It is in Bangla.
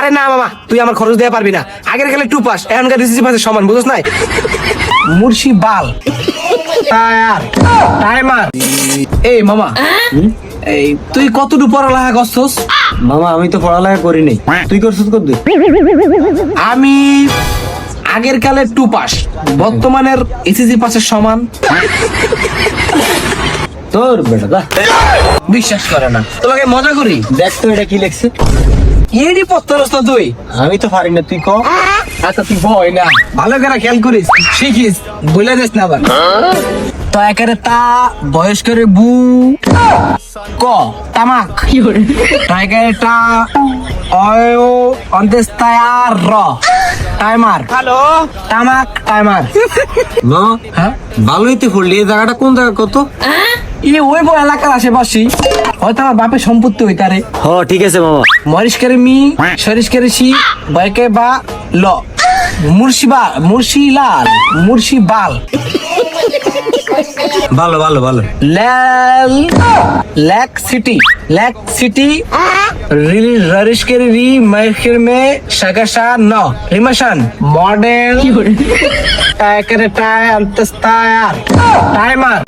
আরে না মামা, তুই আমার খরচ দেওয়া পারবি না। আগের গেলে 2 পাস, এখনকার রিসিসি পাসের সমান, বুঝছ নাই? মুর্শি বাল টায়ার টাইমার। এই মামা, এই তুই কতটুকু পড়ালেখা করছস? মামা আমি তো পড়ালেখা করি নাই, তুই করছিস কত? আমি আগের কালে 2 পাস, বর্তমানের এসএসসি পাসের সমান। তোর বেটা দা বিশ্বাস করে না, তোমাকে মজা করি। দেখ তো এটা কি লেখছে। এরই পত্তরস তো তুই। আমি তো পারি না, তুই ক। আচ্ছা তুই ভয় না, ভালো করে খেয়াল করিস, শিখিস, বলে দিস না আবার। তো একেরে তা, বয়স্কের বু, ক তামাক, টাইগারে টা, অয় অন্তেস্তায়ার র, টাইমার। হ্যালো, তামাক টাইমার। না হ্যাঁ, ভালোই তো পড়লি। এই জায়গাটা কোন জায়গা কত? ওই বই এলাকার আশেপাশে, হয়তো আমার বাপের সম্পত্তি হইতারে। হ ঠিক আছে মামা। মরিশকারে মি, সরিশকারে সি, বয়কে বা ল, মুর্শিবা, মুর্শিলাল, মুর্শিবাল, ভালো ভালো ভালো। ল্যাল, ল্যাক সিটি, ল্যাক সিটি, রিশকের রি, মাইকের মে, সাগাসা ন, রিমাশান, মডেল, টাইকারে টাই, আন্তস্তায়ার, টাইমার।